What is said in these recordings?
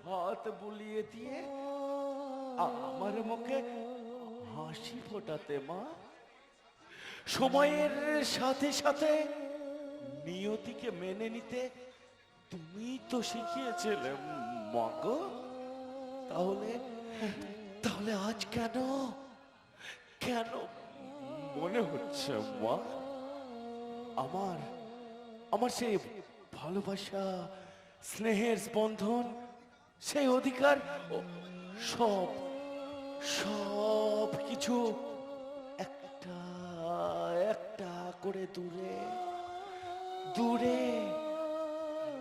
হাত বুলিয়ে দিয়ে আমার মুখে হাসি ফোটাতে মা। সময়ের সাথে সাথে নিয়তিকে মেনে নিতে তুমি তো শিখিয়েছিলে মা গো। তাহলে তাহলে আজ কেন কেন মনে হচ্ছে মা আমার আমার সেই ভালোবাসা, স্নেহের স্পন্দন, সেই অধিকার সব সব কিছু একটা একটা করে দূরে দূরে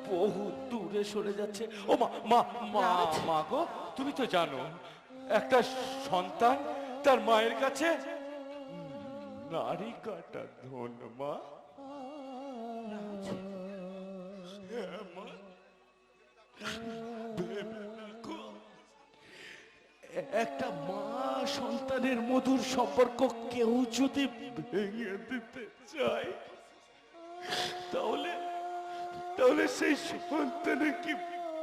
বহু দূরে সরে যাচ্ছে। ও মা মা মা মা গো, তুমি তো জানো একটা সন্তান তার মায়ের কাছে নারী কাটা ধন মা। হ্যাঁ, মা। একটা মা সন্তানের মধুর সম্পর্ক কেউ যদি ভেঙে দিতে চায়, তাহলে তাহলে সেই সন্তানের কি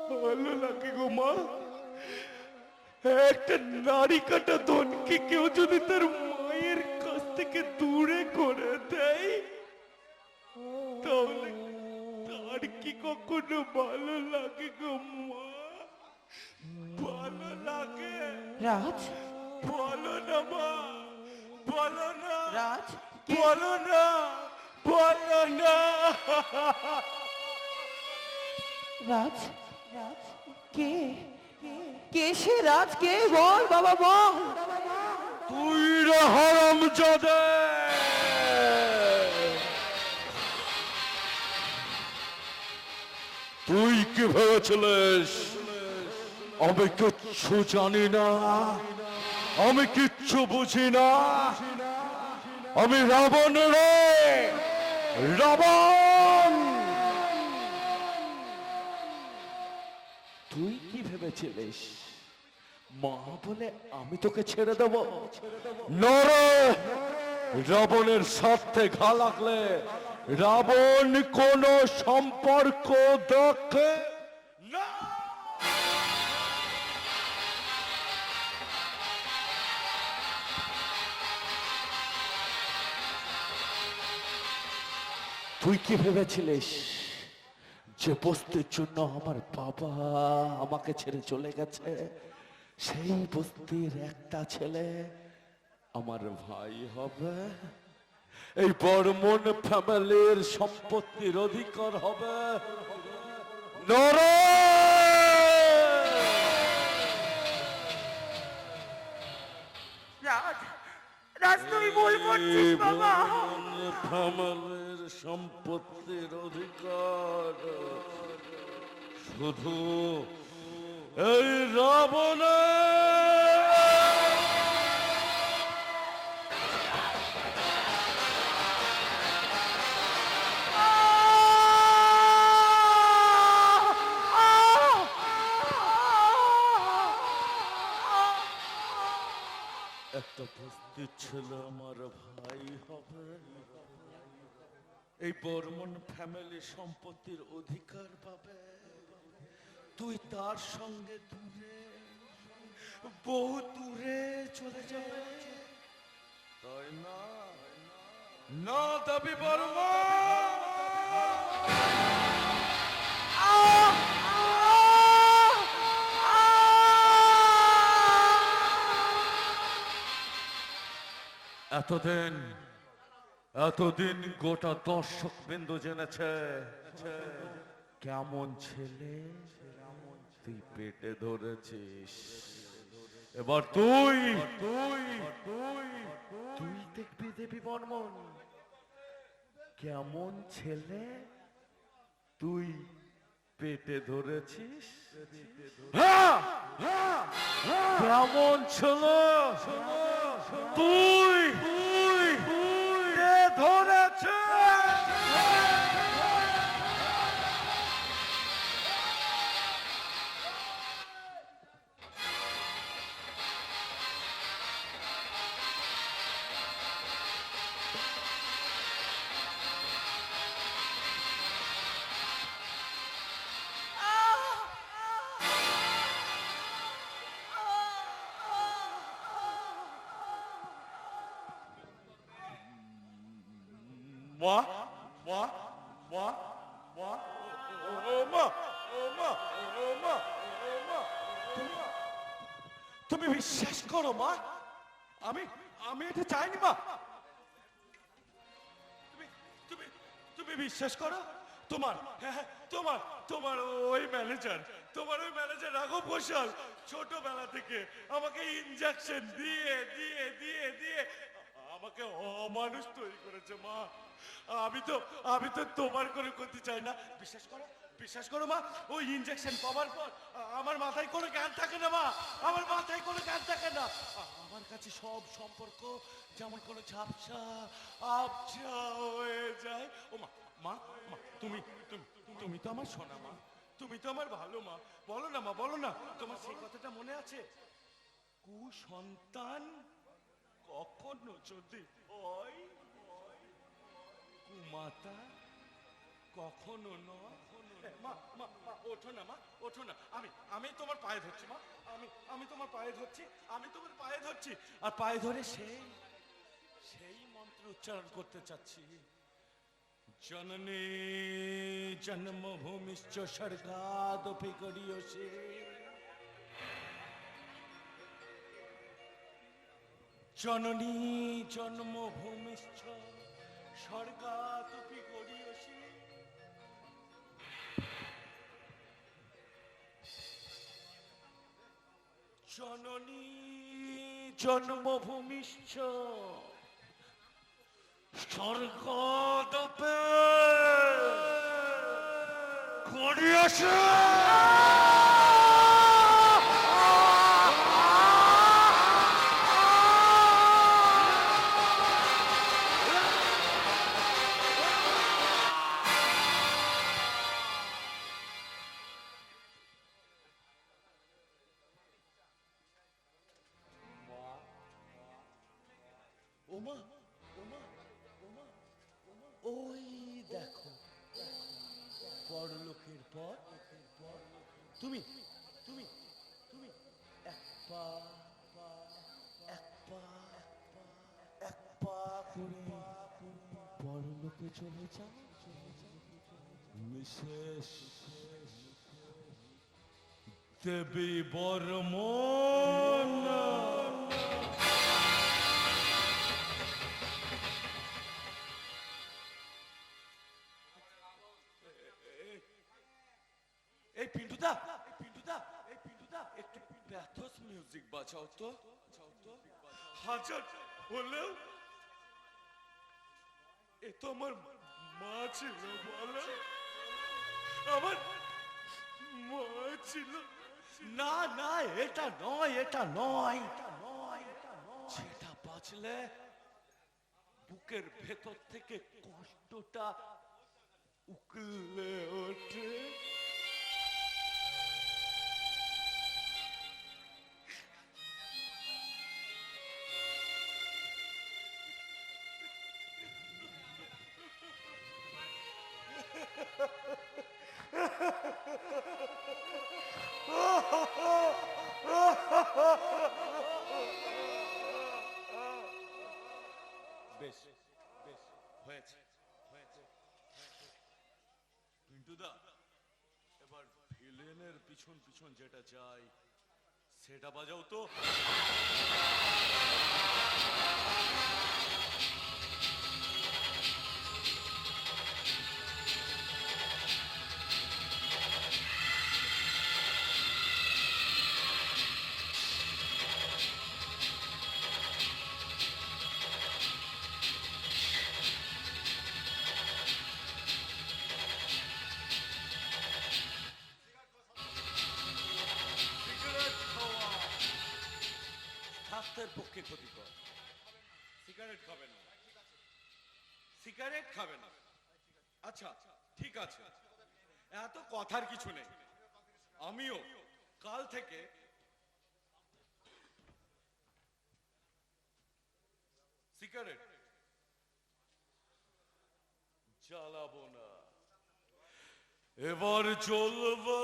ভালো লাগে গো মা? একটা নারী কাটা ধনকে কেউ যদি তার মায়ের কাছ থেকে দূরে করে দেয়, তাহলে তার কি কখনো ভালো লাগে গো মা? ভালো লাগে? রাজ, বলো না মা, বলো না রাজ, বলো না, বলো না। রাজ, কে কে সে? রাজ কে? বল বাবা বল। তুই রে হারামজাদে, তুই কি ভেবেছিলিস আমি কিচ্ছু জানি না, আমি কিচ্ছু বুঝি না? আমি রাবণ রে, রাবণ। তুই কি ভেবেছিলিস মা বলে আমি তোকে ছেড়ে দেব? নরে, রাবণের স্বার্থে ঘা লাগলে রাবণ কোন সম্পর্ক দেখে না। তুই কি ভেবেছিলিস যে বস্তির জন্য আমার বাবা আমাকে ছেড়ে চলে গেছে, সেই বস্তির একটা ছেলে আমার ভাই হবে, এই বর্মন ফ্যামিলির সম্পত্তির অধিকার হবে? নরে, রাজ, রাজ তুই ভুল করছিস বাবা। ফ্যামিলির সম্পত্তির অধিকার শুধু এই রাবণের। একটা বস্তির ছেলে আমার ভাই হবে, এই বর্মন ফ্যামিলি সম্পত্তির অধিকার পাবে, তুই তার সঙ্গে দূরে, বহু দূরে চলে যাবে, তাই না? না দাবি বর্মন। এতদিন গোটা দর্শক বিন্দু জেনেছে কেমন ছেলে তুই পেটে ধরেছিস। এবার তুই তুই তুই তুই দেখবি দেবী বর্মন কেমন ছেলে তুই পেটে ধরেছিস। হ্যাঁ, হ্যাঁ, কেমন ছেলে তুই তুই ধরেছে। মা মা মা মা ও মা ও মা ও মা ও মা তুমি বিশ্বাস করো মা, আমি আমি এটা চাইনি মা। তুমি তুমি তুমি বিশ্বাস করো, তোমার তোমার তোমার ওই ম্যানেজার, রাঘব ঘোষাল ছোটবেলা থেকে আমাকে ইনজেকশন দিয়ে দিয়ে দিয়ে দিয়ে আমাকে অমানুষ তৈরি করেছে মা। আমি তো তোমার করে করতে চাই না। বিশ্বাস করো মা, ওই ইনজেকশন পাওয়ার পর আমার মাথায় কোনো জ্ঞান থাকে না মা, আমার মাথায় কোনো জ্ঞান থাকে না। আমার কাছে সব সম্পর্ক যেমন কোনো ঝাপসা আবছা হয়ে যায়। ও মা মা মা তুমি তুমি তুমি তো আমার সোনা মা, তুমি তো আমার ভালো মা। বলো না মা, বলো না, তোমার সেই কথাটা মনে আছে? কুসন্তান কখনো যদি হয়, কুমাতা কখনো নয়। মা মা মা ওঠো না মা, ওঠো না। আমি তোমার পায়ে ধরছি মা, আমি তোমার পায়ে ধরছি, আমি তোমার পায়ে ধরছি। আর পায়ে ধরে সেই মন্ত্র উচ্চারণ করতে চাচ্ছি। জননী জন্মভূমিশ্চ স্বর্গাদপি গরীয়সী। জননী জন্মভূমিশ্চ স্বর্গাদপি গরীয়সী। জননী জন্মভূমিশ্চ স্বর্গাদপি গরীয়সী। ওমা ওমা ওমা ওই দেখো পরলোকের পর তুমি তুমি তুমি এক পা এক পা এক পা করে পরলোকে চলে যাও মিসেস দেবী বর্মন। এই পিন্টুদা একটু প্যাথোস মিউজিক বাজাও তো। হাজার হলেও এ তো আমার মা ছিল, বলো আমার মা ছিল। না না এটা নয়, এটা নয়, যেটা বাঁচলে বুকের ভেতর থেকে কষ্টটা উকলে ওঠে। বেশ বেশ হয়েছে হয়েছে। পিন্টুদা এবার ভিলেনের পিছন পিছন যেটা যায় সেটা বাজাও তো। স্বাস্থ্যের পক্ষে ক্ষতিকর। সিগারেট খাবেন না, সিগারেট খাবেন না। আচ্ছা ঠিক আছে, এত কথার কিছু নেই। আমিও কাল থেকে সিগারেট জ্বালাবো না। এবার জ্বলবে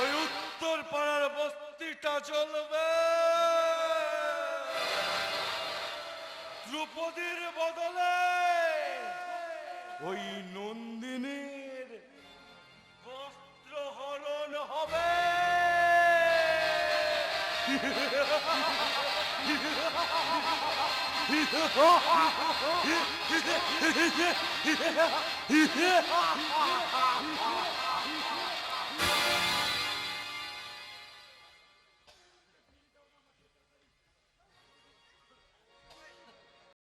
ওই উত্তর পাড়ার বস্তিটা জ্বলবে। দ্রৌপদীর বদলে ওই নন্দিনীর বস্ত্রহরণ হবে।